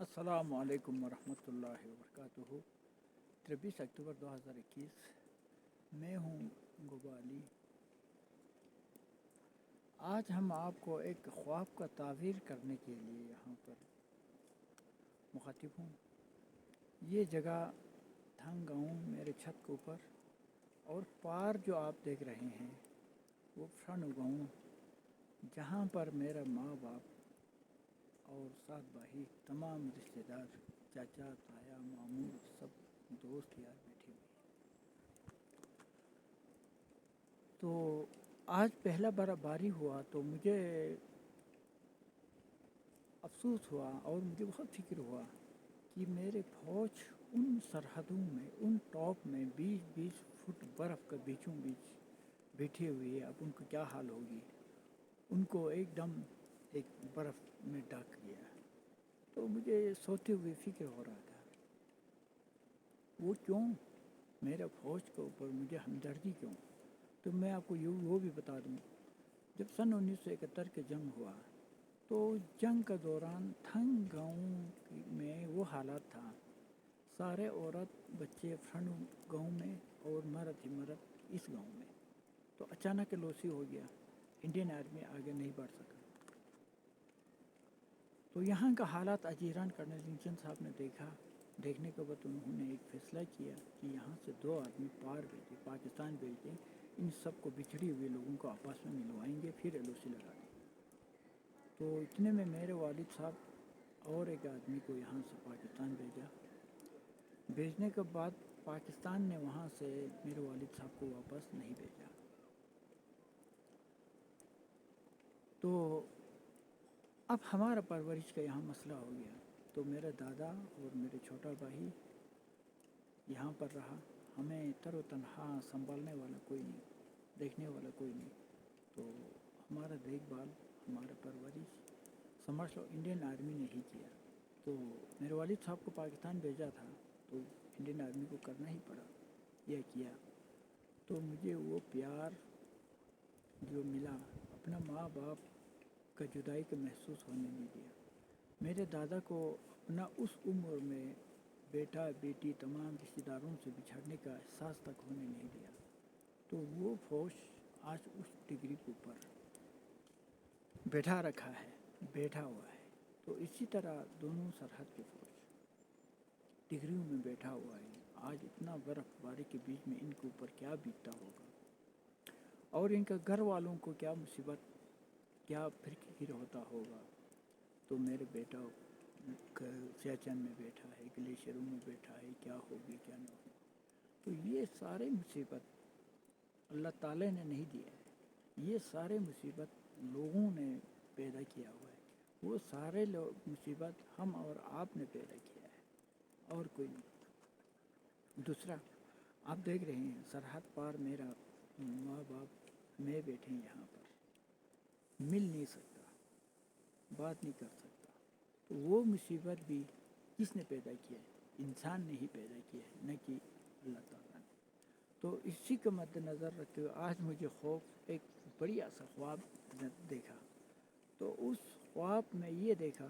السلام علیکم ورحمۃ اللہ وبرکاتہ۔ 23 اکتوبر 2021 میں ہوں گوبالی۔ آج ہم آپ کو ایک خواب کا تعبیر کرنے کے لیے یہاں پر مخاطب ہوں۔ یہ جگہ تھنگ گاؤں میرے چھت کے اوپر، اور پار جو آپ دیکھ رہے ہیں وہ فرن گاؤں، جہاں پر میرا ماں باپ اور 7 بھائی، تمام رشتہ دار، چاچا تایا ماموں، سب دوست یار بیٹھے ہوئے ہیں۔ تو آج پہلا برا باری ہوا تو مجھے افسوس ہوا اور مجھے بہت فکر ہوا کہ میرے فوج ان سرحدوں میں، ان ٹاپ میں 20-20 فٹ برف کا بیچوں بیچ بیٹھے ہوئے، اب ان کو کیا حال ہوگی۔ ان کو ایک دم ایک برف میں ڈھک گیا۔ تو مجھے سوتے ہوئے فکر ہو رہا تھا، وہ کیوں، میرے فوج کے اوپر مجھے ہمدردی کیوں۔ تو میں آپ کو وہ بھی بتا دوں، جب سن 1971 کے جنگ ہوا تو جنگ کا دوران تھنگ گاؤں میں وہ حالات تھا، سارے عورت بچے فرنٹ گاؤں میں اور مرد ہی مرد اس گاؤں میں۔ تو اچانک لوسی ہو گیا، انڈین آرمی آگے نہیں بڑھ سکا۔ تو یہاں کا حالات اجیران کرنل لنچن صاحب نے دیکھنے کے بعد انہوں نے ایک فیصلہ کیا کہ یہاں سے 2 آدمی پار بھیجے، پاکستان بھیج دیں، ان سب کو بچھڑے ہوئے لوگوں کو آپس میں ملوائیں گے، پھر ایل او سی لگا دیں۔ تو اتنے میں میرے والد صاحب اور ایک آدمی کو یہاں سے پاکستان بھیجا۔ بھیجنے کے بعد پاکستان نے وہاں سے میرے والد صاحب کو واپس نہیں بھیجا۔ تو اب ہمارا پرورش کا یہاں مسئلہ ہو گیا۔ تو میرا دادا اور میرے چھوٹا بھائی یہاں پر رہا، ہمیں تر و تنہا سنبھالنے والا کوئی نہیں، دیکھنے والا کوئی نہیں۔ تو ہمارا دیکھ بھال، ہمارا پرورش سمجھ لو انڈین آرمی نے ہی کیا۔ تو میرے والد صاحب کو پاکستان بھیجا تھا تو انڈین آرمی کو کرنا ہی پڑا، یہ کیا۔ تو مجھے وہ پیار جو ملا، اپنا ماں باپ کا جدائی کا محسوس ہونے نہیں دیا۔ میرے دادا کو اپنا اس عمر میں بیٹا بیٹی تمام رشتہ داروں سے بچھڑنے کا احساس تک ہونے نہیں دیا۔ تو وہ فوج آج اس ڈگری کے اوپر بیٹھا ہوا ہے۔ تو اسی طرح دونوں سرحد کے فوج ڈگریوں میں بیٹھا ہوا ہے۔ آج اتنا برف باری کے بیچ میں ان کے اوپر کیا بیتتا ہوگا، اور ان کا گھر والوں کو کیا مصیبت، کیا فکر ہوتا ہوگا۔ تو میرے بیٹا سیاچن میں بیٹھا ہے، گلیشیروں میں بیٹھا ہے، کیا ہوگی کیا نہ ہوگی۔ تو یہ سارے مصیبت اللہ تعالی نے نہیں دیا ہے، یہ سارے مصیبت لوگوں نے پیدا کیا ہوا ہے۔ وہ سارے مصیبت ہم اور آپ نے پیدا کیا ہے، اور کوئی نہیں۔ دوسرا، آپ دیکھ رہے ہیں سرحد پار میرا ماں باپ میں بیٹھے ہیں، یہاں پر مل نہیں سکتا، بات نہیں کر سکتا۔ تو وہ مصیبت بھی کس نے پیدا کیا ہے؟ انسان نے ہی پیدا کیا ہے، نہ کہ اللہ تعالیٰ نے۔ تو اسی کو مد نظر رکھتے ہوئے آج مجھے خوف، ایک بڑی سا خواب دیکھا۔ تو اس خواب میں یہ دیکھا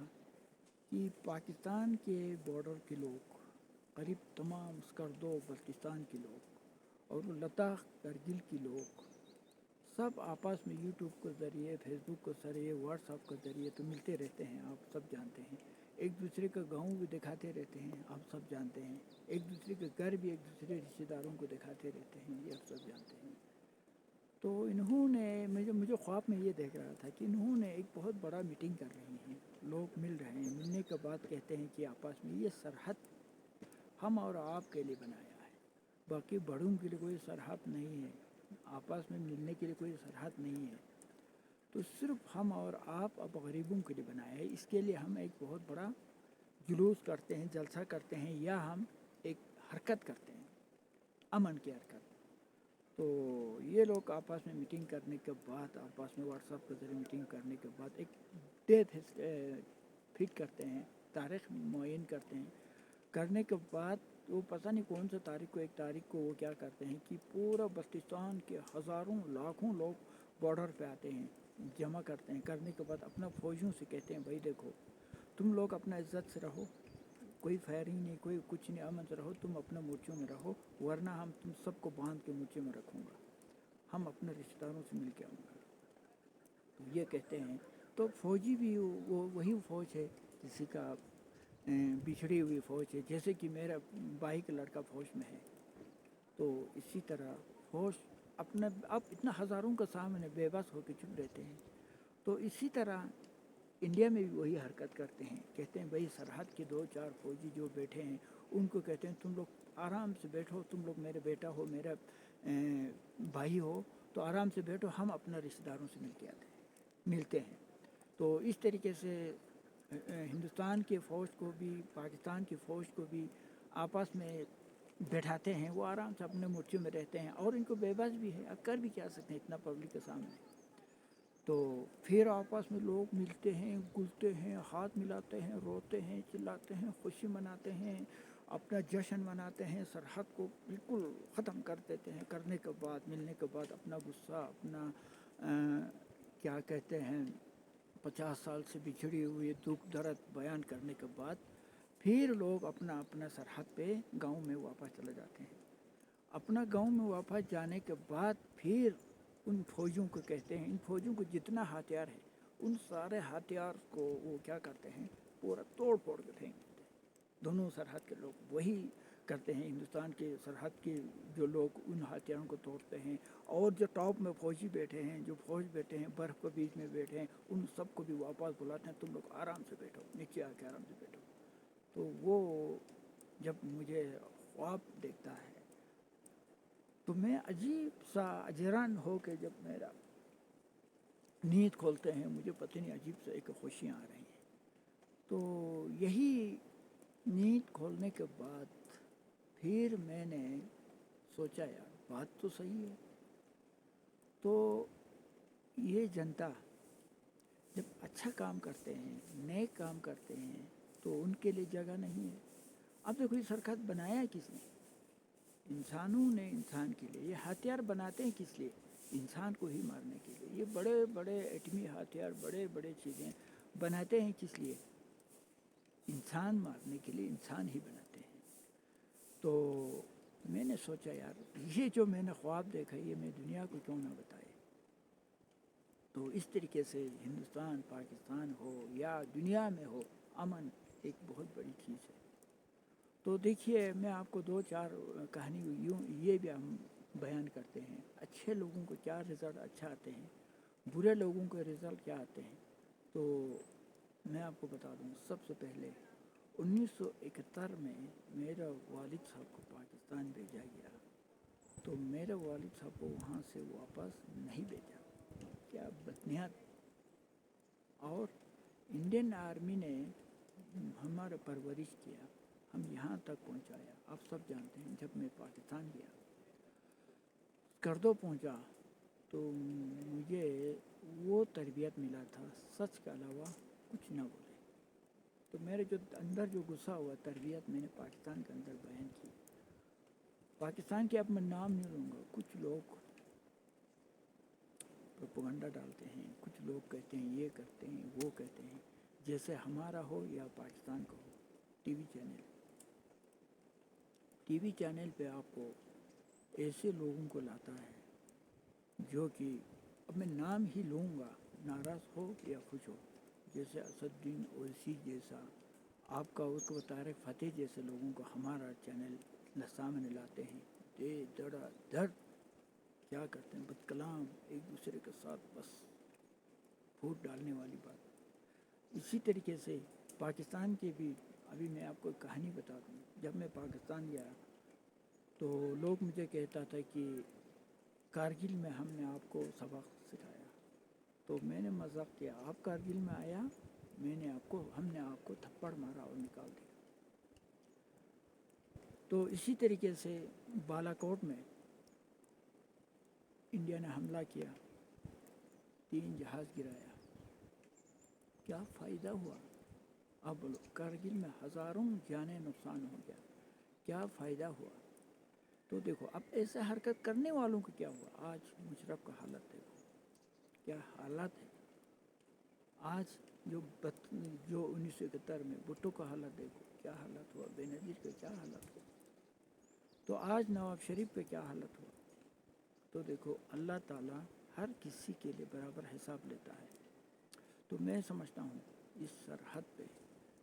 کہ پاکستان کے بارڈر کے لوگ، قریب تمام اسکردو بلتستان کے لوگ اور لداخ کرگل کے لوگ، سب آپس میں یوٹیوب کے ذریعے، فیس بک کے ذریعے، واٹس ایپ کے ذریعے تو ملتے رہتے ہیں، آپ سب جانتے ہیں۔ ایک دوسرے کا گاؤں بھی دکھاتے رہتے ہیں، آپ سب جانتے ہیں۔ ایک دوسرے کے گھر بھی ایک دوسرے رشتہ داروں کو دکھاتے رہتے ہیں، یہ آپ سب جانتے ہیں۔ تو انہوں نے مجھے خواب میں یہ دیکھ رہا تھا کہ انہوں نے ایک بہت بڑا میٹنگ کر رہی ہیں، لوگ مل رہے ہیں، ملنے کے بعد کہتے ہیں کہ آپس میں یہ سرحد ہم اور آپ کے لیے بنایا ہے، باقی بڑوں کے لیے کوئی سرحد نہیں ہے، آپس میں ملنے کے لیے کوئی سرحد نہیں ہے، تو صرف ہم اور آپ اب غریبوں کے لیے بنایا ہے۔ اس کے لیے ہم ایک بہت بڑا جلوس کرتے ہیں، جلسہ کرتے ہیں، یا ہم ایک حرکت کرتے ہیں، امن کی حرکت۔ تو یہ لوگ آپس میں میٹنگ کرنے کے بعد، آپس میں واٹس ایپ کے ذریعے میٹنگ کرنے کے بعد ایک ڈیٹ فٹ کرتے ہیں، تاریخ معین کرتے ہیں۔ کرنے کے بعد وہ پتہ نہیں کون سے تاریخ کو، ایک تاریخ کو وہ کیا کرتے ہیں کہ پورا بلتستان کے ہزاروں لاکھوں لوگ بارڈر پہ آتے ہیں، جمع کرتے ہیں۔ کرنے کے بعد اپنا فوجیوں سے کہتے ہیں، بھائی دیکھو تم لوگ اپنا عزت سے رہو، کوئی فائرنگ نہیں، کوئی کچھ نہیں، امن سے رہو، تم اپنے مورچوں میں رہو، ورنہ ہم تم سب کو باندھ کے مورچے میں رکھوں گا، ہم اپنے رشتہ داروں سے مل کے آؤں گا. تو یہ کہتے ہیں. تو فوجی بھی وہی فوج ہے کسی کا بچھڑی ہوئی فوج ہے، جیسے کہ میرا بھائی کا لڑکا فوج میں ہے. تو اسی طرح فوج اپنا اب اتنا ہزاروں کا سامنے بے بس ہو کے چپ رہتے ہیں. تو اسی طرح انڈیا میں بھی وہی حرکت کرتے ہیں، کہتے ہیں بھائی سرحد کے 2-4 فوجی جو بیٹھے ہیں ان کو کہتے ہیں تم لوگ آرام سے بیٹھو، تم لوگ میرے بیٹا ہو، میرا بھائی ہو، تو آرام سے بیٹھو، ہم اپنے رشتہ داروں سے ملتے ہیں. تو اس طریقے سے ہندوستان کے فوج کو بھی پاکستان کی فوج کو بھی آپس میں بیٹھاتے ہیں، وہ آرام سے اپنے مورچوں میں رہتے ہیں، اور ان کو بے بس بھی ہے، اب کر بھی کیا سکتے ہیں اتنا پبلک کے سامنے. تو پھر آپس میں لوگ ملتے ہیں، گلتے ہیں، ہاتھ ملاتے ہیں، روتے ہیں، چلاتے ہیں، خوشی مناتے ہیں، اپنا جشن مناتے ہیں، سرحد کو بالکل ختم کر دیتے ہیں. کرنے کے بعد، ملنے کے بعد اپنا غصہ، اپنا کیا کہتے ہیں 50 سال سے بچھڑی ہوئی دکھ درد بیان کرنے کے بعد پھر لوگ اپنا اپنا سرحد پہ گاؤں میں واپس چلے جاتے ہیں. اپنا گاؤں میں واپس جانے کے بعد پھر ان فوجیوں کو کہتے ہیں، ان فوجیوں کو جتنا ہتھیار ہے ان سارے ہتھیار کو وہ کیا کرتے ہیں، پورا توڑ پھوڑ کے پھینک دیتے ہیں. دونوں سرحد کے لوگ وہی کرتے ہیں، ہندوستان کے سرحد کے جو لوگ ان ہتھیاروں کو توڑتے ہیں. اور جو ٹاپ میں فوجی بیٹھے ہیں، جو فوج بیٹھے ہیں، برف کے بیچ میں بیٹھے ہیں، ان سب کو بھی واپس بلاتے ہیں، تم لوگ آرام سے بیٹھو، نیچے آ کے آرام سے بیٹھو. تو وہ جب مجھے خواب دیکھتا ہے تو میں عجیب سا اجران ہو کے جب میرا نیند کھولتے ہیں، مجھے پتہ نہیں عجیب سے ایک خوشیاں آ رہی ہیں. تو یہی نیند کھولنے کے بعد پھر میں نے سوچا یار بات تو صحیح ہے. تو یہ جنتا جب اچھا کام کرتے ہیں، نیک کام کرتے ہیں، تو ان کے لیے جگہ نہیں ہے. اب دیکھو یہ سرحد بنایا ہے کس نے؟ انسانوں نے انسان کے لیے. یہ ہتھیار بناتے ہیں کس لیے؟ انسان کو ہی مارنے کے لیے. یہ بڑے بڑے ایٹمی ہتھیار، بڑے بڑے چیزیں بناتے ہیں کس لیے؟ انسان مارنے کے لیے، انسان ہی بناتے ہیں. تو میں نے سوچا یار یہ جو میں نے خواب دیکھا یہ میں دنیا کو کیوں نہ بتائے. تو اس طریقے سے ہندوستان، پاکستان ہو یا دنیا میں ہو، امن ایک بہت بڑی چیز ہے. تو دیکھیے میں آپ کو 2-4 کہانی یوں یہ بھی ہم بیان کرتے ہیں. اچھے لوگوں کو کیا رزلٹ اچھا آتے ہیں، برے لوگوں کے رزلٹ کیا آتے ہیں. تو میں آپ کو بتا دوں، سب سے پہلے 1971 میں میرا والد صاحب کو پاکستان بھیجا گیا. تو میرے والد صاحب کو وہاں سے واپس نہیں بھیجا. کیا بدنیت. اور انڈین آرمی نے ہمارا پرورش کیا، ہم یہاں تک پہنچایا. آپ سب جانتے ہیں جب میں پاکستان گیا، کردو پہنچا، تو مجھے وہ تربیت ملا تھا سچ کے علاوہ کچھ نہ بولے. تو میرے جو اندر جو غصہ ہوا تربیت میں نے پاکستان کے اندر بیان کی. پاکستان کے اب میں نام نہیں لوں گا، کچھ لوگ پروپیگنڈا ڈالتے ہیں، کچھ لوگ کہتے ہیں یہ کرتے ہیں وہ کہتے ہیں. جیسے ہمارا ہو یا پاکستان کا ہو، ٹی وی چینل پہ آپ کو ایسے لوگوں کو لاتا ہے جو کہ اب میں نام ہی لوں گا، ناراض ہو یا خوش ہو، جیسے اسد الدین اویسی جیسا، آپ کا اس کو طارق فتح جیسے لوگوں کو ہمارا چینل سامنے لاتے ہیں. دڑا دھڑ کیا کرتے ہیں، بد کلام ایک دوسرے کے ساتھ بس پھوٹ ڈالنے والی بات. اسی طریقے سے پاکستان کے بھی ابھی میں آپ کو ایک کہانی بتا دوں. جب میں پاکستان گیا تو لوگ مجھے کہتا تھا کہ کارگل میں ہم نے آپ کو سبق سکھایا. تو میں نے مذاق کیا، آپ کارگل میں آیا، ہم نے آپ کو تھپڑ مارا اور نکال دیا. تو اسی طریقے سے بالا کوٹ میں انڈیا نے حملہ کیا، 3 جہاز گرایا. کیا فائدہ ہوا؟ اب بولو، کارگل میں ہزاروں جانیں نقصان ہو گیا، کیا فائدہ ہوا؟ تو دیکھو اب ایسے حرکت کرنے والوں کو کیا ہوا. آج مشرف کا حالت دیکھو کیا حالت ہے. آج جو 1971 میں بھٹو کا حالت دیکھو کیا حالت ہوا، بے نظیر کا کیا حالت ہوا، تو آج نواب شریف پہ کیا حالت ہوا. تو دیکھو اللہ تعالیٰ ہر کسی کے لیے برابر حساب لیتا ہے. تو میں سمجھتا ہوں اس سرحد پہ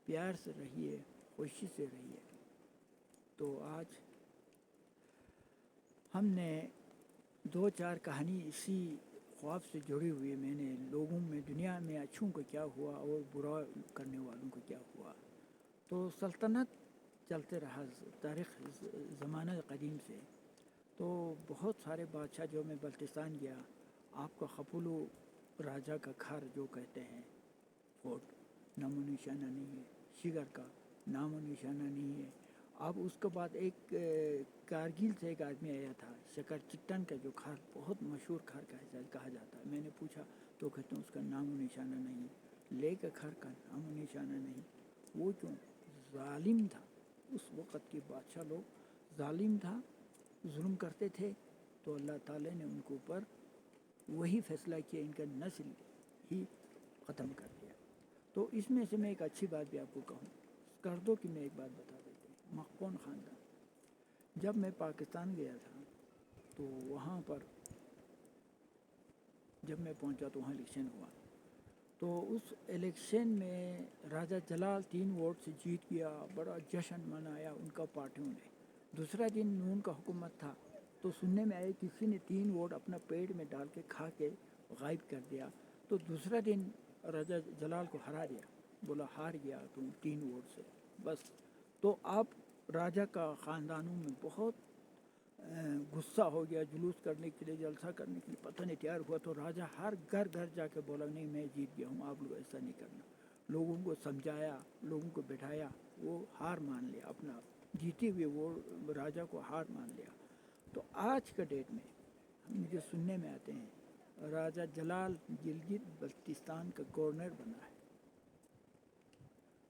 پیار سے رہیے، خوشی سے رہیے. تو آج ہم نے 2-4 کہانی اسی خواب سے جڑی ہوئی. میں نے لوگوں میں دنیا میں اچھوں کو کیا ہوا اور برا کرنے والوں کو کیا ہوا. تو سلطنت چلتے رہا تاریخ زمانہ قدیم سے. تو بہت سارے بادشاہ جو میں بلتستان گیا، آپ کا خپلو راجہ کا گھر جو کہتے ہیں فورٹ، نام و نشانہ نہیں ہے. شگر کا نام و نشانہ نہیں ہے. اب اس کے بعد ایک کارگل سے ایک آدمی آیا تھا، شکر چٹن کا جو گھر بہت مشہور گھر کہا جاتا ہے. میں نے پوچھا تو کہتے ہیں اس کا نام و نشانہ نہیں. لے کے گھر کا نام و نشانہ نہیں. وہ کیوں؟ ظالم تھا. اس وقت کے بادشاہ لوگ ظالم تھا، ظلم کرتے تھے. تو اللہ تعالیٰ نے ان کے اوپر وہی فیصلہ کیا، ان کا نسل ہی ختم کر دیا. تو اس میں سے میں ایک اچھی بات بھی آپ کو کہوں، سکردو کی میں ایک بات بتا دیتا ہوں. مخپون خاندان. جب میں پاکستان گیا تھا تو وہاں پر جب میں پہنچا تو وہاں الیکشن ہوا. تو اس الیکشن میں راجہ جلال 3 ووٹ سے جیت گیا. بڑا جشن منایا ان کا پارٹیوں نے. دوسرا دن نون کا حکومت تھا تو سننے میں آئے کسی نے 3 ووٹ اپنا پیٹ میں ڈال کے کھا کے غائب کر دیا. تو دوسرا دن راجہ جلال کو ہرا دیا، بولا ہار گیا تم 3 ووٹ سے بس. تو اب راجہ کا خاندانوں میں بہت غصہ ہو گیا، جلوس کرنے کے لیے، جلسہ کرنے کے لیے پتہ نہیں تیار ہوا. تو راجہ ہر گھر جا کے بولا نہیں میں جیت گیا ہوں، آپ لوگ ایسا نہیں کرنا. لوگوں کو سمجھایا، لوگوں کو بٹھایا، وہ ہار مان لیا. اپنا جیتے ہوئے وہ راجہ کو ہار مان لیا. تو آج کا ڈیٹ میں مجھے سننے میں آتے ہیں راجہ جلال گلگت بلتستان کا گورنر بنا ہے.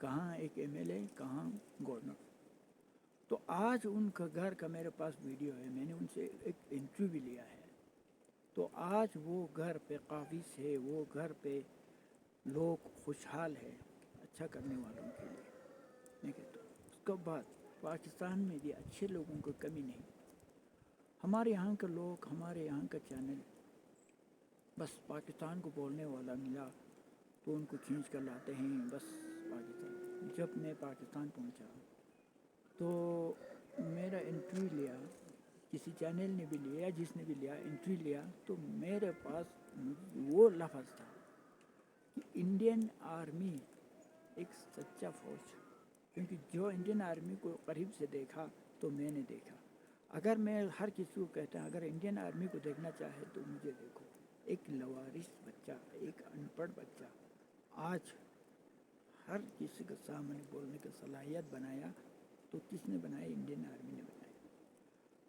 کہاں ایک MLA، کہاں گورنر. تو آج ان کا گھر کا میرے پاس ویڈیو ہے، میں نے ان سے ایک انٹرویو بھی لیا ہے. تو آج وہ گھر پہ قابض ہے، وہ گھر پہ لوگ خوشحال ہے اچھا کرنے والوں کے لیے. میں کہتا ہوں اس کے بعد پاکستان میں بھی اچھے لوگوں کو کمی نہیں. ہمارے یہاں کے لوگ، ہمارے یہاں کا چینل بس پاکستان کو بولنے والا ملا تو ان کو کھینچ کر لاتے ہیں بس پاکستان. جب میں پاکستان پہنچا تو میرا انٹرویو لیا، کسی چینل نے بھی لیا، جس نے بھی لیا انٹرویو لیا، تو میرے پاس وہ لفظ تھا کہ انڈین آرمی ایک سچا فوج. کیونکہ جو انڈین آرمی کو قریب سے دیکھا تو میں نے دیکھا. اگر میں ہر کسی کو کہتا ہوں اگر انڈین آرمی کو دیکھنا چاہے تو مجھے دیکھو. ایک لوارث بچہ، ایک ان پڑھ بچہ آج ہر کسی کے سامنے بولنے کی صلاحیت بنایا. تو کس نے بنایا؟ انڈین آرمی نے بنایا.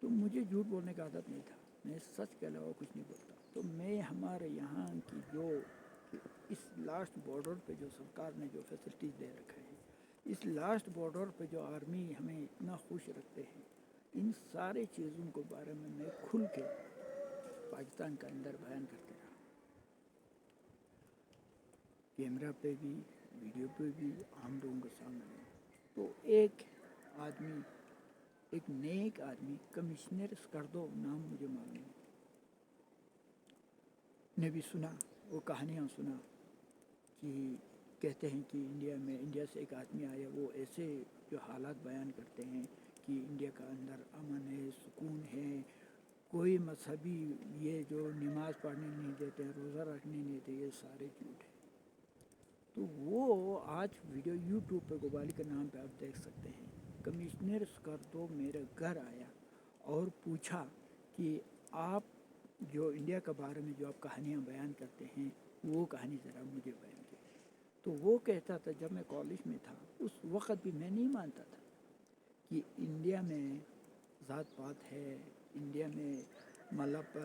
تو مجھے جھوٹ بولنے کا عادت نہیں تھا، میں سچ کے علاوہ کچھ نہیں بولتا. تو میں ہمارے یہاں کی جو اس لاسٹ بارڈر پہ جو سرکار نے جو فیسلٹیز دے رکھے ہیں، اس لاسٹ بارڈر پہ جو آرمی ہمیں اتنا خوش رکھتے ہیں، ان سارے چیزوں کو بارے میں کھل کے پاکستان کا اندر بیان کرتے رہا. کیمرہ پہ بھی، ویڈیو پہ بھی، عام لوگوں کے سامنے. تو ایک آدمی، ایک نیک آدمی، کمشنر سکردو نام مجھے معلوم نے بھی سنا، وہ کہانیاں سنا کہ کہتے ہیں کہ انڈیا سے ایک آدمی آیا، وہ ایسے جو حالات بیان کرتے ہیں کہ انڈیا کا اندر امن ہے، سکون ہے، کوئی مذہبی یہ جو نماز پڑھنے نہیں دیتے، روزہ رکھنے نہیں دیتے، یہ سارے جھوٹ ہیں. تو وہ آج ویڈیو یوٹیوب پہ گوبالی کے نام پہ آپ دیکھ سکتے ہیں. کمشنر سکردو میرے گھر آیا اور پوچھا کہ آپ جو انڈیا کے بارے میں جو آپ کہانیاں بیان کرتے ہیں وہ کہانی ذرا مجھے بیان کی. تو وہ کہتا تھا جب میں کالج میں تھا اس وقت بھی میں نہیں مانتا تھا کہ انڈیا میں ذات پات ہے، انڈیا میں مطلب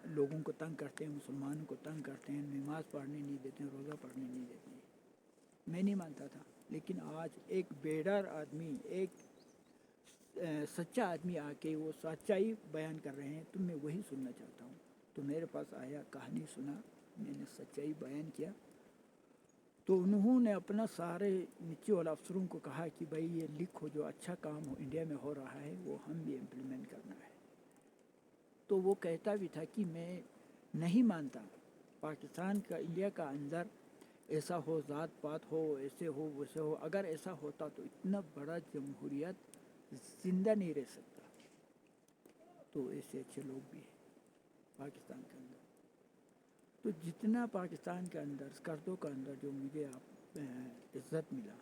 لوگوں کو تنگ کرتے ہیں، مسلمانوں کو تنگ کرتے ہیں، نماز پڑھنے نہیں دیتے ہیں، روزہ پڑھنے نہیں دیتے ہیں. میں نہیں مانتا تھا. لیکن آج ایک بیدار آدمی، ایک سچا آدمی آ کے وہ سچائی بیان کر رہے ہیں تو میں وہی سننا چاہتا ہوں. تو میرے پاس آیا، کہانی سنا، میں نے سچائی بیان کیا. تو انہوں نے اپنا سارے نیچے والے افسروں کو کہا کہ بھائی یہ لکھو جو اچھا کام ہو انڈیا میں ہو رہا ہے وہ ہم بھی امپلیمنٹ کرنا ہے. تو وہ کہتا بھی تھا کہ میں نہیں مانتا پاکستان کا انڈیا کا اندر ایسا ہو، ذات پات ہو، ایسے ہو ویسے ہو. اگر ایسا ہوتا تو اتنا بڑا جمہوریت زندہ نہیں رہ سکتا. تو ایسے اچھے لوگ بھی ہیں پاکستان کے اندر. تو جتنا پاکستان کے اندر اسکردوں کے اندر جو مجھے عزت ملا،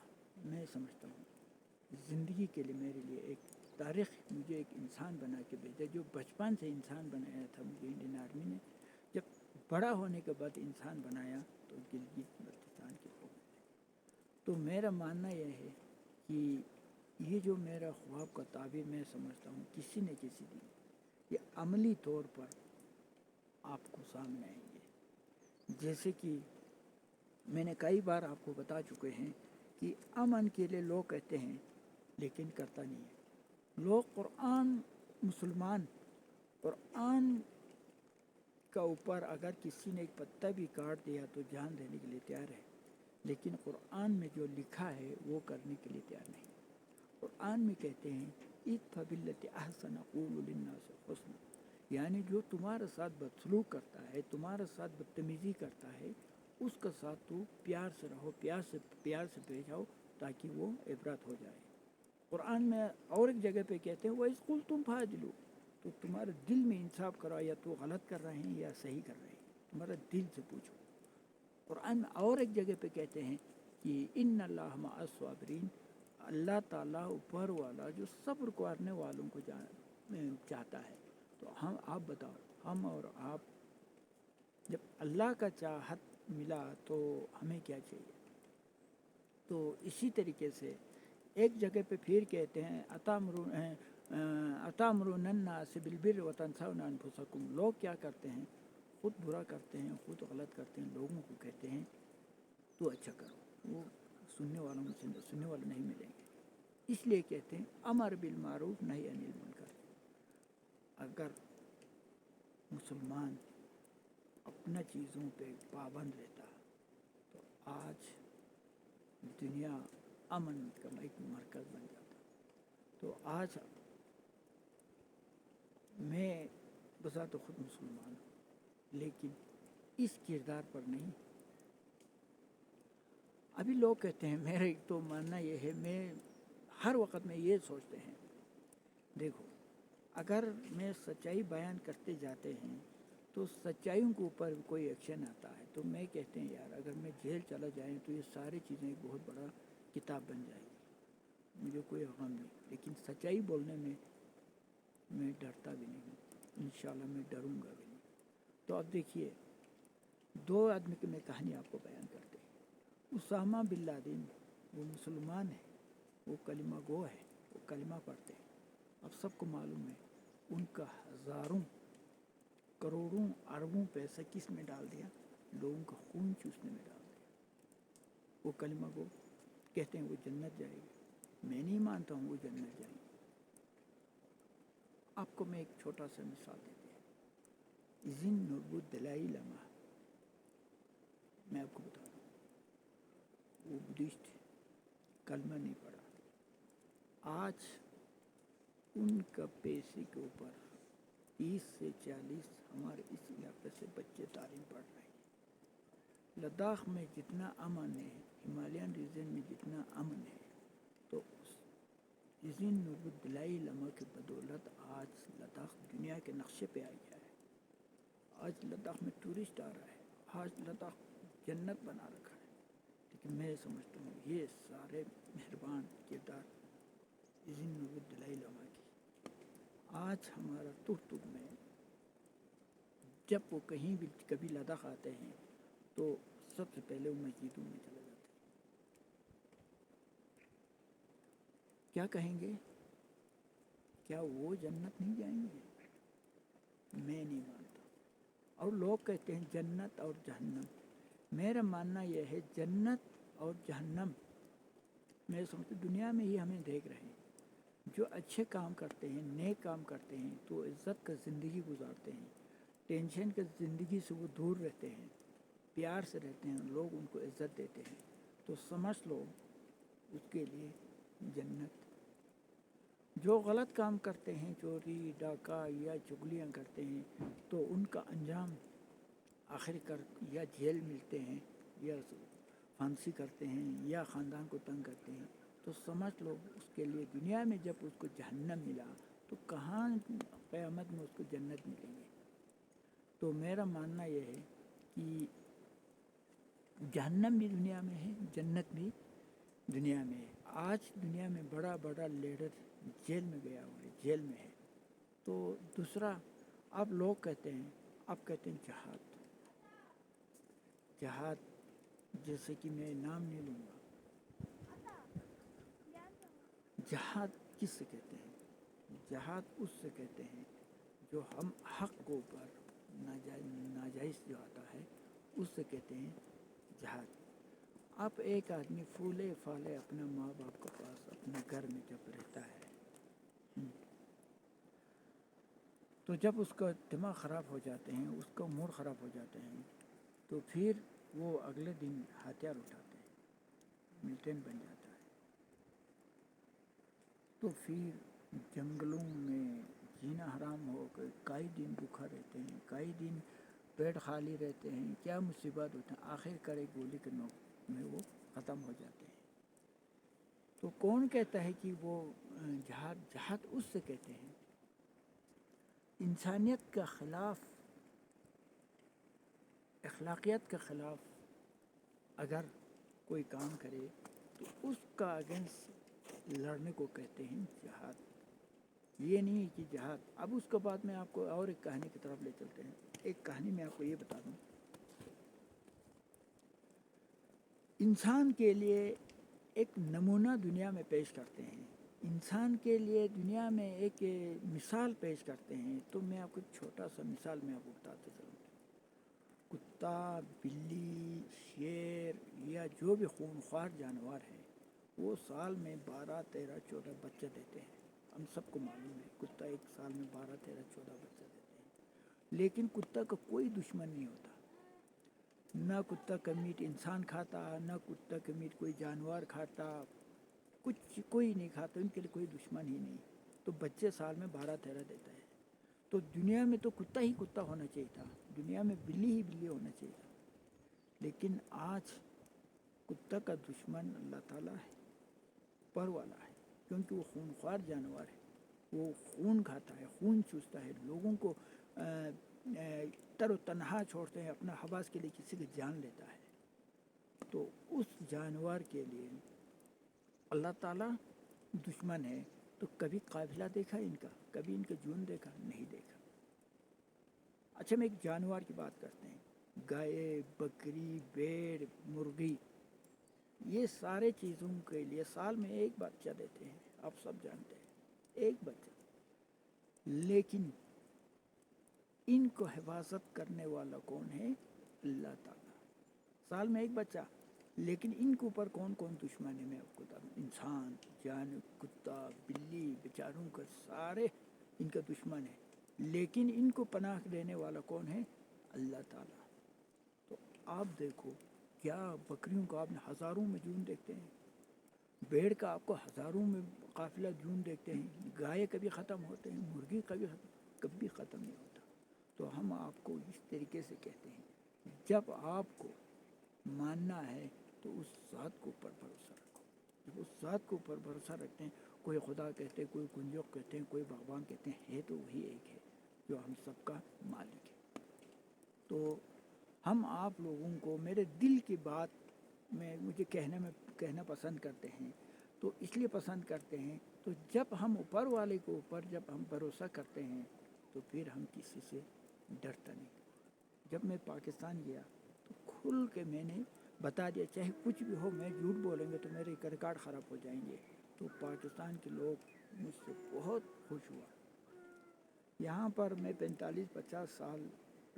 میں سمجھتا ہوں زندگی کے لیے میرے لیے ایک تاریخ مجھے ایک انسان بنا کے بھیجا، جو بچپن سے انسان بنایا تھا مجھے انڈین آرمی نے. جب بڑا ہونے کے بعد انسان بنایا تو گلگت بلتستان کے لوگ. تو میرا ماننا یہ ہے کہ یہ جو میرا خواب کا تعبیر میں سمجھتا ہوں کسی نہ کسی دن یہ عملی طور پر آپ کو سامنے آئیں گے. جیسے کہ میں نے کئی بار آپ کو بتا چکے ہیں کہ امن کے لیے لوگ کہتے ہیں لیکن کرتا نہیں ہے. لوگ قرآن مسلمان قرآن کا اوپر اگر کسی نے ایک پتہ بھی کاٹ دیا تو جان دینے کے لیے تیار ہے، لیکن قرآن میں جو لکھا ہے وہ کرنے کے لیے تیار نہیں. قرآن میں کہتے ہیں ادفع باللتی احسن قولوا للناس حسنا، یعنی جو تمہارے ساتھ بدسلوک کرتا ہے، تمہارے ساتھ بدتمیزی کرتا ہے، اس کے ساتھ تو پیار سے رہو، پیار سے پیش آؤ تاکہ وہ عبرت ہو جائے. قرآن میں اور ایک جگہ پہ کہتے ہیں وَإِذْ قُلْتُمْ فَاعْدِلُوا، تو تمہارے دل میں انصاف کرو، یا تو غلط کر رہے ہیں یا صحیح کر رہے ہیں، تمہارے دل سے پوچھو. قرآن میں اور ایک جگہ پہ کہتے ہیں کہ ان اللہ مع الصابرین، اللہ تعالیٰ اوپر والا جو صبر کرنے والوں کو چاہتا ہے. تو آپ بتاؤ، ہم اور آپ جب اللہ کا چاہت ملا تو ہمیں کیا چاہیے؟ تو اسی طریقے سے ایک جگہ پہ پھر کہتے ہیں اتامرون الناس بالبر وتنسون انفسکم، لوگ کیا کرتے ہیں؟ خود برا کرتے ہیں، خود غلط کرتے ہیں، لوگوں کو کہتے ہیں تو اچھا کرو. وہ سننے والے نہیں ملیں گے. اس لیے کہتے ہیں امر بالمعروف نہی عن المنکر. اگر مسلمان اپنا چیزوں پہ پابند رہتا تو آج دنیا امن کا ایک مرکز بن جاتا. تو آج میں بذات خود مسلمان ہوں لیکن اس کردار پر نہیں. ابھی لوگ کہتے ہیں، میرا ایک تو ماننا یہ ہے، میں ہر وقت میں یہ سوچتے ہیں دیکھو اگر میں سچائی بیان کرتے جاتے ہیں تو سچائیوں کے اوپر کوئی ایکشن آتا ہے تو میں کہتے ہیں یار اگر میں جیل چلا جائیں تو یہ ساری چیزیں ایک بہت بڑا کتاب بن جائے گی، مجھے کوئی غم نہیں. لیکن سچائی بولنے میں ڈرتا بھی نہیں ہوں، انشاءاللہ میں ڈروں گا بھی نہیں. تو اب دیکھیے 2 آدمی کی میں کہانی آپ کو بیان کرتے ہیں. اسامہ بن لادن وہ مسلمان ہے، وہ کلمہ گو ہے، وہ کلمہ پڑھتے ہیں. اب سب کو معلوم ہے ان کا ہزاروں کروڑوں اربوں پیسہ کس میں ڈال دیا؟ لوگوں کا خون چوسنے میں ڈال دیا. وہ کلمہ گو کہتے ہیں وہ جنت جائے گی. میں نہیں مانتا ہوں وہ جنت جائیں گے. آپ کو میں ایک چھوٹا سا مثال دیتے ہیں. ذن نربت دلائی لمحہ، میں آپ کو بتا دوں وہ بدھسٹ تھے، کلمہ نہیں پڑھا. آج ان کا پیسے کے اوپر 30 سے 40 ہمارے اس علاقے سے بچے تعلیم پڑھ رہے ہیں. لداخ میں جتنا امن ہے، ہمالیان ریجن میں جتنا امن ہے، تو ذن نربت دلائی لمحہ کی بدولت آج لداخ دنیا کے نقشے پہ آ گیا ہے. آج لداخ میں ٹورسٹ آ رہا ہے، آج لداخ جنت بنا رکھا ہے. لیکن میں سمجھتا ہوں یہ سارے مہربان کردار ذن نربت دلائی لمحہ کی. آج ہمارا ترتب میں جب وہ کہیں بھی کبھی لداخ آتے ہیں تو سب سے پہلے وہ مسجدوں میں چلے جاتے ہیں. کیا کہیں گے؟ کیا وہ جنت نہیں جائیں گے؟ میں نہیں مانتا. اور لوگ کہتے ہیں جنت اور جہنم. میرا ماننا یہ ہے جنت اور جہنم میں سمجھتا دنیا میں ہی ہمیں دیکھ رہے ہیں. جو اچھے کام کرتے ہیں، نیک کام کرتے ہیں تو عزت کا زندگی گزارتے ہیں، ٹینشن کے زندگی سے وہ دور رہتے ہیں، پیار سے رہتے ہیں، لوگ ان کو عزت دیتے ہیں. تو سمجھ لو اس کے لیے جنت۔ جو غلط کام کرتے ہیں، چوری ڈاکہ یا چغلیاں کرتے ہیں، تو ان کا انجام آخر کر یا جیل ملتے ہیں یا پھانسی کرتے ہیں یا خاندان کو تنگ کرتے ہیں۔ تو سمجھ لو اس کے لیے دنیا میں جب اس کو جہنم ملا تو کہاں قیامت میں اس کو جنت ملے گی؟ تو میرا ماننا یہ ہے کہ جہنم بھی دنیا میں ہے، جنت بھی دنیا میں ہے۔ آج دنیا میں بڑا بڑا لیڈر جیل میں گیا ہوا ہے، جیل میں ہے۔ تو دوسرا، اب لوگ کہتے ہیں، اب کہتے ہیں جہاد، جہاد جیسے کہ میں نام نہیں لوں گا۔ جہاد کس سے کہتے ہیں؟ جہاد اس سے کہتے ہیں جو ہم حق کو اوپر ناجائز جو آتا ہے اس سے کہتے ہیں جہاد۔ اب ایک آدمی پھولے پھالے اپنا ماں باپ کے پاس اپنے گھر میں جب رہتا ہے تو جب اس کا دماغ خراب ہو جاتے ہیں، اس کا موڈ خراب ہو جاتے ہیں، تو پھر وہ اگلے دن ہتھیار اٹھاتے ہیں، ملٹین بن جاتا ہے۔ تو پھر جنگلوں میں جینا حرام ہو کر کئی دن بھوکا رہتے ہیں، کئی دن پیٹ خالی رہتے ہیں، کیا مصیبت ہوتا ہے، آخر کر ایک گولی کے نوک میں وہ ختم ہو جاتے ہیں۔ تو کون کہتا ہے کہ وہ جہاد؟ جہاد اس سے کہتے ہیں انسانیت کا خلاف، اخلاقیات کے خلاف اگر کوئی کام کرے تو اس کا اگینسٹ لڑنے کو کہتے ہیں جہاد۔ یہ نہیں ہے کہ جہاد۔ اب اس کے بعد میں آپ کو اور ایک کہانی کی طرف لے چلتے ہیں۔ ایک کہانی میں آپ کو یہ بتا دوں، انسان کے لیے ایک نمونہ دنیا میں پیش کرتے ہیں، انسان کے لیے دنیا میں ایک مثال پیش کرتے ہیں۔ تو میں آپ کو ایک چھوٹا سا مثال میں آپ کو بتاتے چلوں۔ کتا، بلی، شیر یا جو بھی خونخوار جانور ہے وہ سال میں 12، 13، 14 بچہ دیتے ہیں۔ ہم سب کو معلوم ہے کتا ایک سال میں 12، 13، 14 بچہ دیتے ہیں۔ لیکن کتا کا کوئی دشمن نہیں ہوتا، نہ کتا کا میٹ انسان کھاتا، نہ کتا کا میٹ کوئی جانور کھاتا، کچھ کوئی نہیں کھاتا، ان کے لیے کوئی دشمن ہی نہیں۔ تو بچے سال میں 12، 13 دیتا ہے۔ تو دنیا میں تو کتا ہی کتا ہونا چاہیے تھا، دنیا میں بلی ہی بلی ہونا چاہیے تھا۔ لیکن آج کتا کا دشمن اللہ تعالیٰ ہے، پر والا ہے، کیونکہ وہ خونخوار جانور ہے، وہ خون کھاتا ہے، خون چوستا ہے، لوگوں کو تر و تنہا چھوڑتے ہیں، اپنا حواس کے لیے کسی کی جان لیتا ہے۔ تو اس جانور کے لیے اللہ تعالیٰ دشمن ہے۔ تو کبھی قافلہ دیکھا ان کا؟ کبھی ان کا جون دیکھا؟ نہیں دیکھا۔ اچھا، میں ایک جانور کی بات کرتے ہیں، گائے، بکری، بھیڑ، مرغی، یہ سارے چیزوں کے لیے سال میں ایک بچہ دیتے ہیں، آپ سب جانتے ہیں، ایک بچہ۔ لیکن ان کو حفاظت کرنے والا کون ہے؟ اللہ تعالیٰ۔ سال میں ایک بچہ، لیکن ان کے اوپر کون کون دشمن ہے میں آپ کو بتا دوں۔ انسان، کتا، بلی، بیچاروں کا سارے ان کا دشمن ہے، لیکن ان کو پناہ دینے والا کون ہے؟ اللہ تعالیٰ۔ تو آپ دیکھو، کیا بکریوں کو آپ نے ہزاروں میں جون دیکھتے ہیں، بھیڑ کا آپ کو ہزاروں میں قافلہ جون دیکھتے ہیں، گائے کبھی ختم ہوتے ہیں، مرغی کبھی ختم نہیں ہوتا۔ تو ہم آپ کو اس طریقے سے کہتے ہیں، جب آپ کو ماننا ہے تو اس ذات کو اوپر بھروسہ رکھو۔ جب اس ذات کو اوپر بھروسہ رکھتے ہیں، کوئی خدا کہتے ہیں، کوئی کنجوک کہتے ہیں، کوئی بھگوان کہتے ہیں، ہے تو وہی ایک ہے جو ہم سب کا مالک ہے۔ تو ہم آپ لوگوں کو میرے دل کی بات میں مجھے کہنا پسند کرتے ہیں، تو اس لیے پسند کرتے ہیں، تو جب ہم اوپر والے کو اوپر جب ہم بھروسہ کرتے ہیں تو پھر ہم کسی سے ڈرتا نہیں۔ جب میں پاکستان گیا تو کھل کے میں نے بتا دیا، چاہے کچھ بھی ہو، میں جھوٹ بولیں گے تو میرے ریکارڈ خراب ہو جائیں گے۔ تو پاکستان کے لوگ مجھ سے بہت خوش ہوا۔ یہاں پر میں 45-50 سال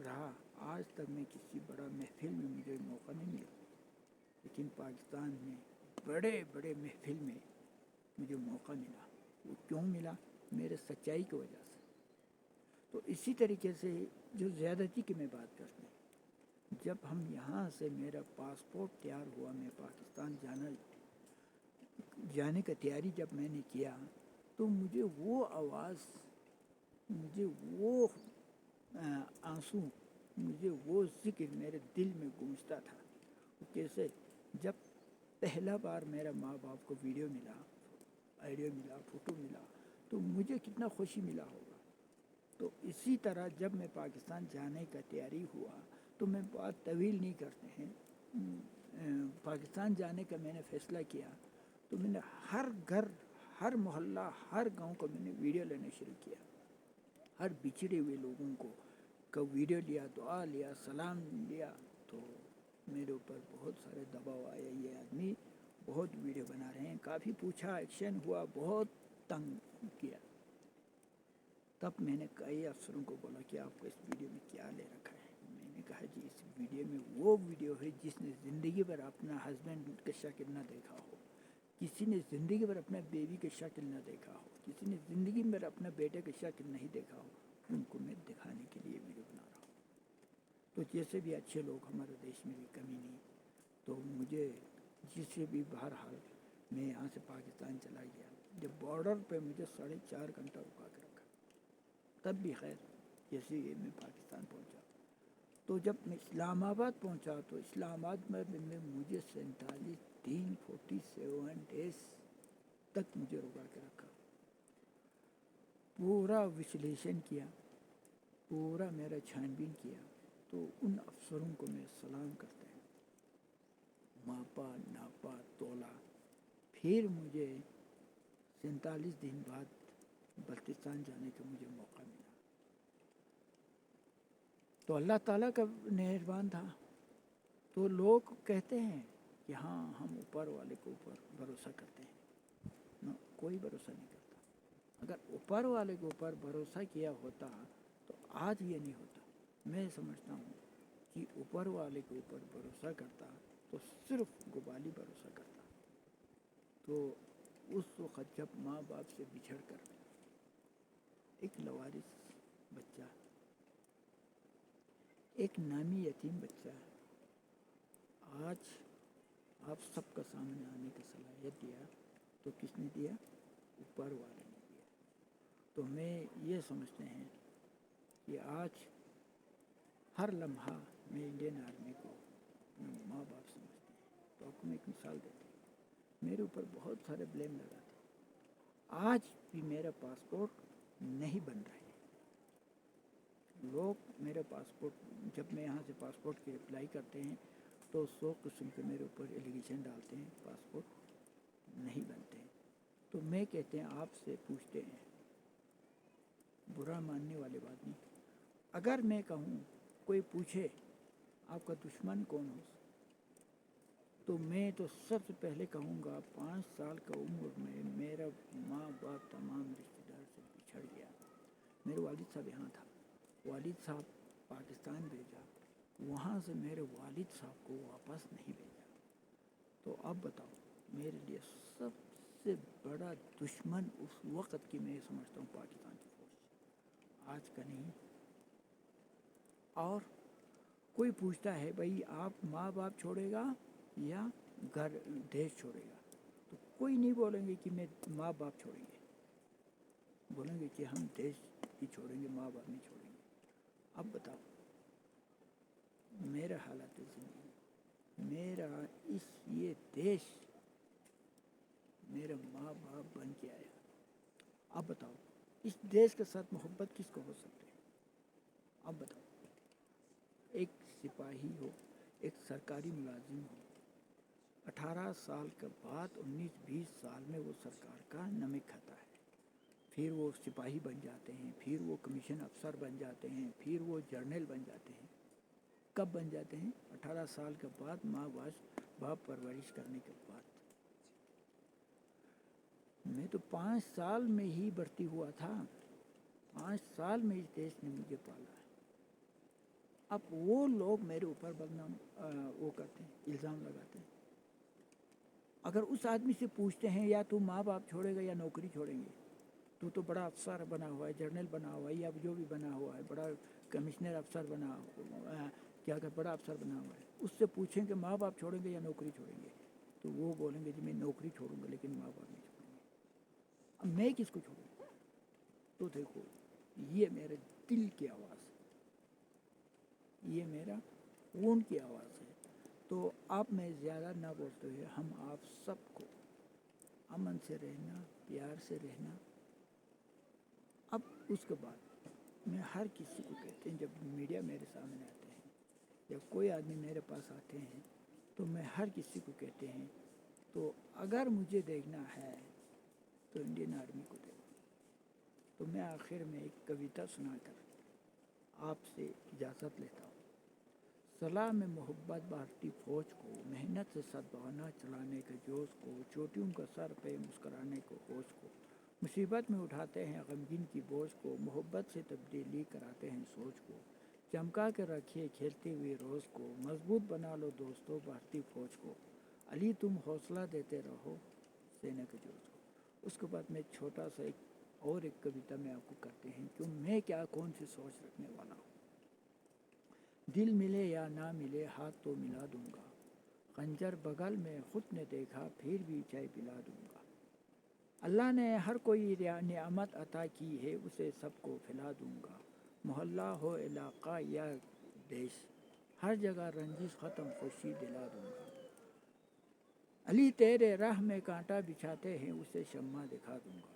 رہا، آج تک میں کسی بڑا محفل میں مجھے موقع نہیں ملا، لیکن پاکستان میں بڑے بڑے محفل میں مجھے موقع ملا۔ وہ کیوں ملا؟ میرے سچائی کی وجہ سے۔ تو اسی طریقے سے جو زیادتی کی میں بات کرتا ہوں، جب ہم یہاں سے میرا پاسپورٹ تیار ہوا، میں پاکستان جانے کا تیاری جب میں نے کیا تو مجھے وہ آواز، مجھے وہ آنسو، مجھے وہ ذکر میرے دل میں گونجتا تھا کیسے جب پہلا بار میرا ماں باپ کو ویڈیو ملا، آڈیو ملا، فوٹو ملا تو مجھے کتنا خوشی ملا ہوگا۔ تو اسی طرح جب میں پاکستان جانے کا تیاری ہوا تو میں بات طویل نہیں کرتے ہیں، پاکستان جانے کا میں نے فیصلہ کیا تو میں نے ہر گھر، ہر محلہ، ہر گاؤں کو میں نے ویڈیو لینا شروع کیا، ہر بچھڑے ہوئے لوگوں کا ویڈیو لیا، دعا لیا، سلام لیا۔ تو میرے اوپر بہت سارے دباؤ آیا، یہ آدمی بہت ویڈیو بنا رہے ہیں، کافی پوچھا، ایکشن ہوا، بہت تنگ کیا۔ تب میں نے کئی افسروں کو بولا کہ آپ کو اس ویڈیو میں کیا لے رکھا ہے؟ میں نے کہا جی اس ویڈیو میں وہ ویڈیو ہے جس نے زندگی بھر اپنا ہسبینڈ کا شکل نہ دیکھا ہو، کسی نے زندگی بھر اپنے بیوی کا شکل نہ دیکھا ہو، کسی نے زندگی بھر اپنے بیٹے کا شکل نہیں دیکھا ہو، ان کو میں دکھانے کے لیے ویڈیو بنا رہا ہوں۔ تو جیسے بھی اچھے لوگ ہمارے دیش میں بھی کمی نہیں، تو مجھے جس سے بھی بہرحال میں یہاں سے پاکستان چلا گیا، جب بارڈر پہ مجھے 4.5 گھنٹہ رکا کے رکھا، تب بھی خیر جیسے ہی میں پاکستان پہنچا تو جب میں اسلام آباد پہنچا تو اسلام آباد میں مجھے 47 ڈیز تک مجھے رکا کے رکھا، پورا وشلیشن کیا، پورا میرا چھان بین کیا۔ تو ان افسروں کو میں سلام کرتے ہیں، ماپا ناپا تولا، پھر مجھے 47 دن بعد بلتستان جانے کا مجھے موقع ملا۔ تو اللہ تعالیٰ کا مہربان تھا۔ تو لوگ کہتے ہیں کہ ہاں ہم اوپر والے کے اوپر بھروسہ کرتے ہیں، کوئی بھروسہ نہیں کرتا۔ اگر اوپر والے کے اوپر بھروسہ کیا ہوتا تو آج یہ نہیں ہوتا۔ میں سمجھتا ہوں کہ اوپر والے کے اوپر بھروسہ کرتا تو صرف گبالی بھروسہ کرتا۔ تو اس وقت جب ماں باپ سے بچھڑ کر ایک لوارث بچہ، ایک نامی یتیم بچہ آج آپ سب کا سامنے آنے کی صلاحیت دیا تو کس نے دیا؟ اوپر والے نے دیا۔ تو میں یہ سمجھتے ہیں کہ آج ہر لمحہ میں انڈین آرمی کو ماں باپ سمجھتے ہیں۔ تو آپ کو میں ایک مثال دیتا ہوں، میرے اوپر بہت سارے بلیم لگا تھے، آج بھی میرا پاسپورٹ نہیں بن رہا ہے۔ لوگ میرے پاسپورٹ، جب میں یہاں سے پاسپورٹ کی اپلائی کرتے ہیں تو 100 قسم کے میرے اوپر ایلیگیشن ڈالتے ہیں، پاسپورٹ نہیں بنتے ہیں۔ تو میں کہتے ہیں آپ سے پوچھتے ہیں، برا ماننے والی بات نہیں، اگر میں کہوں کوئی پوچھے آپ کا دشمن کون ہو، تو میں تو سب سے پہلے کہوں گا 5 سال کا عمر میں میرا ماں باپ تمام رشتہ دار سے بچھڑ گیا۔ میرے والد صاحب یہاں تھا، والد صاحب پاکستان بھیجا، وہاں سے میرے والد صاحب کو واپس نہیں بھیجا۔ تو اب بتاؤ، میرے لیے سب سے بڑا دشمن اس وقت کی میں سمجھتا ہوں پاکستان کی فوج، آج کا نہیں۔ اور کوئی پوچھتا ہے بھائی آپ ماں باپ چھوڑے گا یا گھر دیش چھوڑے گا، تو کوئی نہیں بولیں گے کہ میں ماں باپ چھوڑیں گے، بولیں گے کہ ہم دیش ہی چھوڑیں گے، ماں باپ نہیں چھوڑیں گے۔ اب بتاؤ میرا حالت زندگی، میرا یہ دیش میرا ماں باپ بن کے آیا۔ اب بتاؤ اس دیش کے ساتھ محبت کس کو ہو سکتی ہے؟ اب بتاؤ، ایک سپاہی ہو، ایک سرکاری ملازم ہو، 18 سال کے بعد 19-20 سال میں وہ سرکار کا نمک کھاتا ہے، پھر وہ سپاہی بن جاتے ہیں، پھر وہ کمیشن افسر بن جاتے ہیں، پھر وہ جرنیل بن جاتے ہیں۔ کب بن جاتے ہیں؟ 18 سال کے بعد، ماں باپ پرورش کرنے کے بعد۔ میں تو 5 سال میں ہی بھرتی ہوا تھا، 5 سال میں اس دیش نے مجھے پالا ہے۔ اب وہ لوگ میرے اوپر بدنام وہ کرتے ہیں، الزام لگاتے ہیں۔ اگر اس آدمی سے پوچھتے ہیں یا تو ماں باپ چھوڑے گا یا نوکری چھوڑیں گے، تو بڑا افسر بنا ہوا ہے، جرنیل بنا ہوا ہے، یا جو بھی بنا ہوا ہے، بڑا کمشنر افسر بنا کیا کہ بڑا افسر بنا ہوا ہے، اس سے پوچھیں کہ ماں باپ چھوڑیں گے یا نوکری چھوڑیں گے، تو وہ بولیں گے جی میں نوکری چھوڑوں گا لیکن ماں باپ نہیں چھوڑیں گے۔ اب میں کس کو چھوڑوں؟ تو دیکھو یہ میرے دل کی آواز ہے، یہ میرا خون کی آواز ہے۔ تو آپ میں زیادہ نہ بولتے ہوئے ہم آپ سب کو امن سے رہنا، پیار سے رہنا۔ اب اس کے بعد میں ہر کسی کو کہتے ہیں، جب میڈیا میرے سامنے آتے ہیں یا کوئی آدمی میرے پاس آتے ہیں تو میں ہر کسی کو کہتے ہیں تو اگر مجھے دیکھنا ہے تو انڈین آرمی کو دیکھو۔ تو میں آخر میں ایک کویتا سنا کر آپ سے اجازت لیتا ہوں۔ صلاح میں محبت بھارتی فوج کو، محنت سے سدبھاونا چلانے کے جوش کو، چوٹیوں کا سر پہ مسکرانے کو ہوش کو، مصیبت میں اٹھاتے ہیں غمگین کی بوجھ کو، محبت سے تبدیلی کراتے ہیں سوچ کو، چمکا کے رکھیے کھیلتے ہوئے روز کو، مضبوط بنا لو دوستو بھارتی فوج کو، علی تم حوصلہ دیتے رہو سینا کے جوش کو۔ اس کے بعد میں چھوٹا سا ایک کویتا میں آپ کو کرتے ہیں کہ میں کیا کون سی سوچ رکھنے والا ہوں۔ دل ملے یا نہ ملے ہاتھ تو ملا دوں گا، خنجر بغل میں خود نے دیکھا پھر بھی چائے پلا دوں گا، اللہ نے ہر کوئی نعمت عطا کی ہے اسے سب کو پھیلا دوں گا، محلہ ہو علاقہ یا دیش ہر جگہ رنجش ختم خوشی دلا دوں گا، علی تیرے راہ میں کانٹا بچھاتے ہیں اسے شمع دکھا دوں گا۔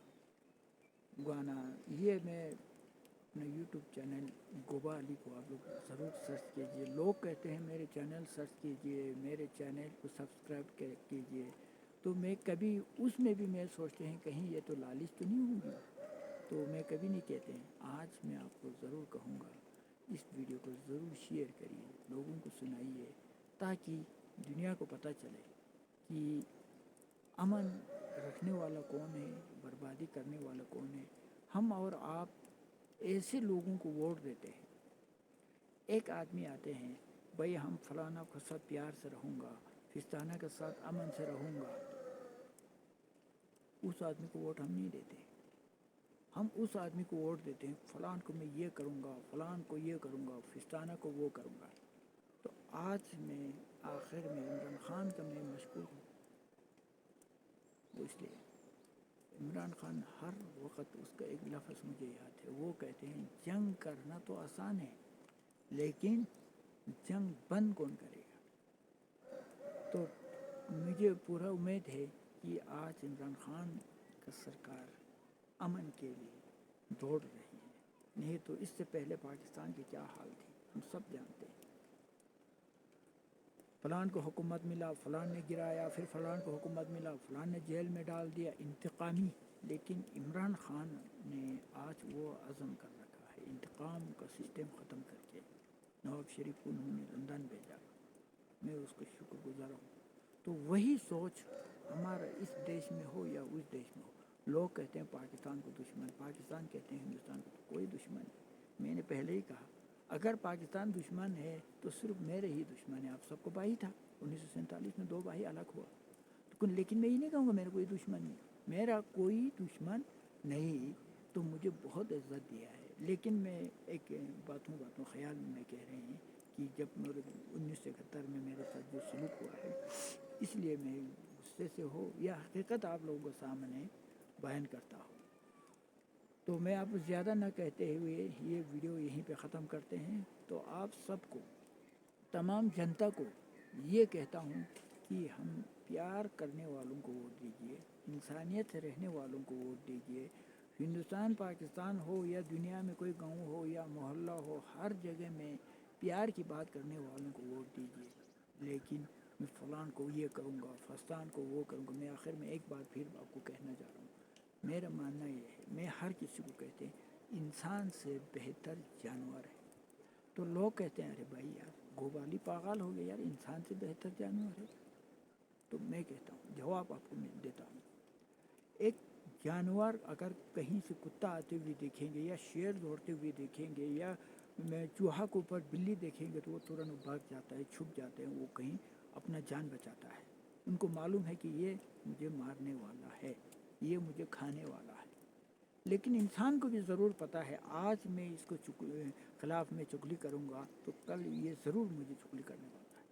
گانا یہ میں اپنا یوٹیوب چینل گوبا علی کو آپ لوگ ضرور سرچ کیجئے، لوگ کہتے ہیں میرے چینل سرچ کیجئے، میرے چینل کو سبسکرائب کیجئے، تو میں کبھی اس میں بھی میں سوچتے ہیں کہیں یہ تو لالچ تو نہیں ہوگی، تو میں کبھی نہیں کہتے ہیں۔ آج میں آپ کو ضرور کہوں گا اس ویڈیو کو ضرور شیئر کریے، لوگوں کو سنائیے تاکہ دنیا کو پتہ چلے کہ امن رکھنے والا کون ہے، بربادی کرنے والا کون ہے۔ ہم اور آپ ایسے لوگوں کو ووٹ دیتے ہیں، ایک آدمی آتے ہیں بھائی ہم فلانا کے ساتھ پیار سے رہوں گا، فستانہ کے ساتھ امن سے رہوں گا، اس آدمی کو ووٹ ہم نہیں دیتے، ہم اس آدمی کو ووٹ دیتے ہیں فلان کو میں یہ کروں گا، فلان کو یہ کروں گا، فستانہ کو وہ کروں گا۔ تو آج میں آخر میں عمران خان کا میں مشکور ہوں، وہ اس لیے عمران خان ہر وقت اس کا ایک لفظ مجھے یاد ہے، وہ کہتے ہیں جنگ کرنا تو آسان ہے لیکن جنگ بند کون کرے گا۔ تو مجھے پورا امید ہے کہ آج عمران خان کا سرکار امن کے لیے دوڑ رہی ہے، نہیں تو اس سے پہلے پاکستان کی کیا حال تھی ہم سب جانتے ہیں۔ فلان کو حکومت ملا، فلان نے گرایا، پھر فلان کو حکومت ملا، فلان نے جیل میں ڈال دیا، انتقامی۔ لیکن عمران خان نے آج وہ عزم کر رکھا ہے، انتقام کا سسٹم ختم کر کے نواب شریف کو انہوں نے لندن بھیجا، میں اس کا شکر گزار ہوں۔ تو وہی سوچ ہمارا اس دیش میں ہو یا اس دیش میں ہو۔ لوگ کہتے ہیں پاکستان کو دشمن، پاکستان کہتے ہیں ہندوستان کو، کوئی دشمن نہیں۔ میں نے پہلے ہی کہا اگر پاکستان دشمن ہے تو صرف میرے ہی دشمن ہے، آپ سب کو بھائی تھا، 1947 میں 2 بھائی الگ ہوا، لیکن میں یہ نہیں کہوں گا میرا کوئی دشمن نہیں، میرا کوئی دشمن نہیں، تو مجھے بہت عزت دیا ہے۔ لیکن میں ایک باتوں خیال میں کہہ رہے ہیں کہ جب 1971 میں میرے ساتھ جو سلوک ہوا ہے، اس لیے میں غصے سے ہو یا حقیقت آپ لوگوں کے سامنے بیان کرتا ہوں۔ تو میں آپ زیادہ نہ کہتے ہوئے یہ ویڈیو یہیں پہ ختم کرتے ہیں۔ تو آپ سب کو، تمام جنتا کو یہ کہتا ہوں کہ ہم پیار کرنے والوں کو ووٹ دیجیے، انسانیت سے رہنے والوں کو ووٹ دیجیے، ہندوستان پاکستان ہو یا دنیا میں کوئی گاؤں ہو یا محلہ ہو، ہر جگہ میں پیار کی بات کرنے والوں کو ووٹ دیجیے۔ لیکن میں فلان کو یہ کروں گا، فستان کو وہ کروں گا۔ میں آخر میں ایک بات پھر آپ کو کہنا چاہ رہا ہوں، میرا ماننا یہ ہے، میں ہر کسی کو کہتے ہیں انسان سے بہتر جانور ہے۔ تو لوگ کہتے ہیں ارے بھائی یار گوبالی پاگل ہو گیا یار، انسان سے بہتر جانور ہے۔ تو میں کہتا ہوں، جواب آپ کو میں دیتا ہوں، ایک جانور اگر کہیں سے کتا آتے ہوئے دیکھیں گے یا شیر دوڑتے ہوئے دیکھیں گے یا چوہا کے اوپر بلی دیکھیں گے تو وہ ترنت بھاگ جاتا ہے، چھپ جاتے ہیں، وہ کہیں اپنا جان بچاتا ہے۔ ان کو معلوم ہے کہ یہ مجھے مارنے والا ہے، یہ مجھے کھانے والا ہے۔ لیکن انسان کو بھی ضرور پتہ ہے آج میں اس کو خلاف میں چغلی کروں گا تو کل یہ ضرور مجھے چغلی کرنے والا ہے،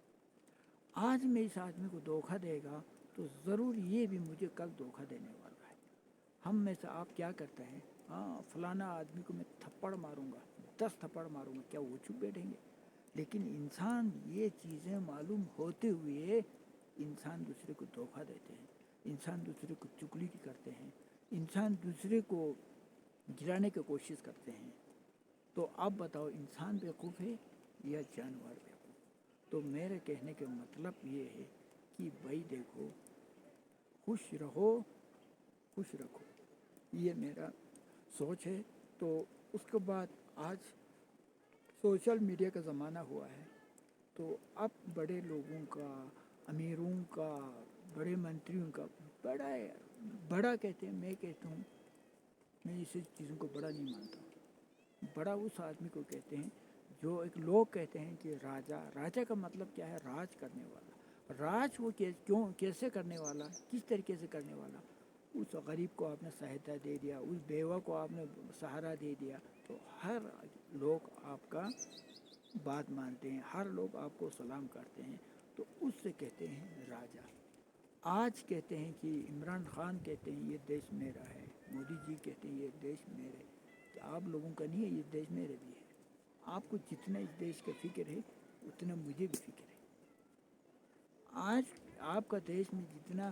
آج میں اس آدمی کو دھوکہ دے گا تو ضرور یہ بھی مجھے کل دھوکہ دینے والا ہے۔ ہم میں سے آپ کیا کرتے ہیں، ہاں فلانا آدمی کو میں تھپڑ ماروں گا، 10 تھپڑ ماروں گا، کیا وہ چپ بیٹھیں گے؟ لیکن انسان یہ چیزیں معلوم ہوتے ہوئے انسان دوسرے کو دھوکہ دیتے ہیں، انسان دوسرے کو چغلی کرتے ہیں، انسان دوسرے کو گرانے کی کوشش کرتے ہیں۔ تو آپ بتاؤ انسان بیوقوف ہے یا جانور بیوقوف؟ تو میرے کہنے کا مطلب یہ ہے کہ بھائی دیکھو، خوش رہو، خوش رکھو، یہ میرا سوچ ہے۔ تو اس کے بعد آج سوشل میڈیا کا زمانہ ہوا ہے، تو اب بڑے لوگوں کا، امیروں کا، بڑے منتریوں کا بڑا کہتے ہیں، میں کہتا ہوں میں اس چیزوں کو بڑا نہیں مانتا ہوں۔ بڑا اس آدمی کو کہتے ہیں جو ایک لوگ کہتے ہیں کہ راجا کا مطلب کیا ہے؟ راج کرنے والا۔ راج وہ کیسے کرنے والا، کس طریقے سے کرنے والا؟ اس غریب کو آپ نے سہایتا دے دیا، اس بیوہ کو آپ نے سہارا دے دیا، تو ہر لوگ آپ کا بات مانتے ہیں، ہر لوگ آپ کو سلام کرتے ہیں، تو اس سے کہتے ہیں راجا۔ آج کہتے ہیں کہ عمران خان کہتے ہیں یہ دیش میرا ہے، مودی جی کہتے ہیں یہ دیش میرے، کہ آپ لوگوں کا نہیں ہے، یہ دیش میرے بھی ہے۔ آپ کو جتنا اس دیش کا فکر ہے اتنا مجھے بھی فکر ہے۔ آج آپ کا دیش میں جتنا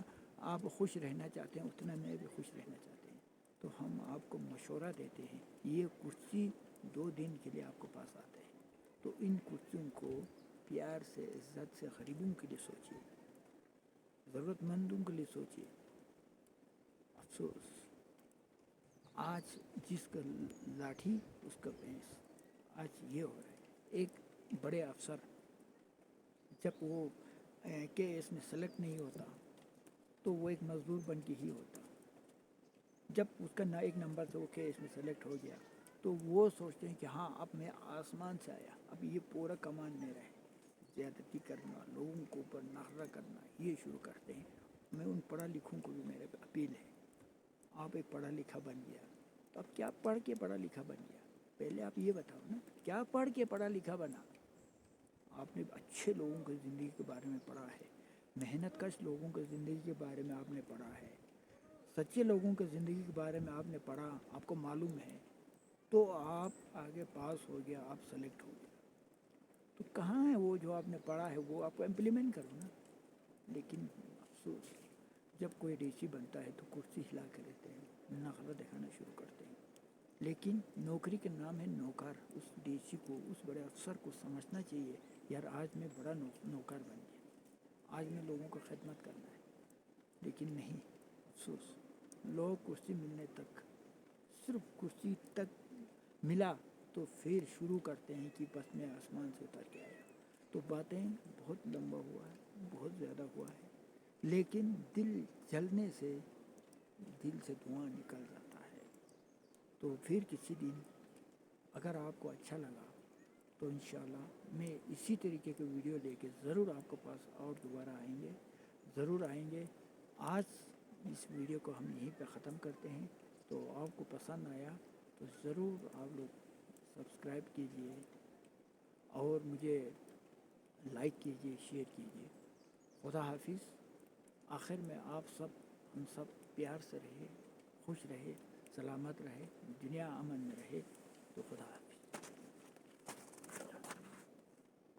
آپ خوش رہنا چاہتے ہیں اتنا میں بھی خوش رہنا چاہتے ہیں، تو ہم آپ کو مشورہ دیتے ہیں، یہ کرسی 2 دن کے لیے آپ کو پاس آتے ہیں، تو ان کرسیوں کو پیار سے، عزت سے غریبوں کے لیے سوچیے، ضرورت مندوں کے لیے سوچیے۔ افسوس آج جس کا لاٹھی اس کا بھینس، آج یہ ہو رہا ہے۔ ایک بڑے افسر جب وہ KS میں سلیکٹ نہیں ہوتا تو وہ ایک مزدور بن کے ہی ہوتا، جب اس کا ایک نمبر سے وہ KS میں سلیکٹ ہو گیا تو وہ سوچتے ہیں کہ ہاں اب میں آسمان سے آیا، اب یہ پورا کمان میرا ہے۔ زیادتی کرنا، لوگوں کو اوپر نخرہ کرنا، یہ شروع کرتے ہیں۔ میں ان پڑھا لکھوں کو بھی میرے اپیل ہے، آپ ایک پڑھا لکھا بن گیا تو اب کیا پڑھ کے پڑھا لکھا بن گیا؟ پہلے آپ یہ بتاؤ نا، کیا پڑھ کے پڑھا لکھا بنا؟ آپ نے اچھے لوگوں کی زندگی کے بارے میں پڑھا ہے، محنت کش لوگوں کی زندگی کے بارے میں آپ نے پڑھا ہے، سچے لوگوں کی زندگی کے بارے میں آپ نے پڑھا، آپ کو معلوم ہے، تو آپ آگے پاس ہو گیا، آپ سلیکٹ ہو گیا۔ تو کہاں ہے وہ جو آپ نے پڑھا ہے، وہ آپ کو امپلیمنٹ کرو نا۔ لیکن افسوس، جب کوئی ڈیسی بنتا ہے تو کرسی ہلا کے رہتے ہیں، نخرہ دکھانا شروع کرتے ہیں۔ لیکن نوکری کا نام ہے نوکر۔ اس ڈیسی کو، اس بڑے افسر کو سمجھنا چاہیے یار آج میں بڑا نوکر بن گیا، آج میں لوگوں کو خدمت کرنا ہے۔ لیکن نہیں، افسوس، لوگ کرسی ملنے تک، صرف کرسی تک ملا تو پھر شروع کرتے ہیں کہ بس میں آسمان سے اتر کے آیا۔ تو باتیں بہت لمبا ہوا ہے، بہت زیادہ ہوا ہے، لیکن دل جلنے سے دل سے دھواں نکل جاتا ہے۔ تو پھر کسی دن اگر آپ کو اچھا لگا تو انشاءاللہ میں اسی طریقے کے ویڈیو لے کے ضرور آپ کے پاس اور دوبارہ آئیں گے، ضرور آئیں گے۔ آج اس ویڈیو کو ہم یہیں پہ ختم کرتے ہیں۔ تو آپ کو پسند آیا تو ضرور آپ لوگ سبسکرائب کیجئے اور مجھے لائک کیجئے، شیئر کیجئے۔ خدا حافظ۔ آخر میں آپ سب، ہم سب پیار سے رہے، خوش رہے، سلامت رہے، دنیا امن میں رہے۔ تو خدا حافظ۔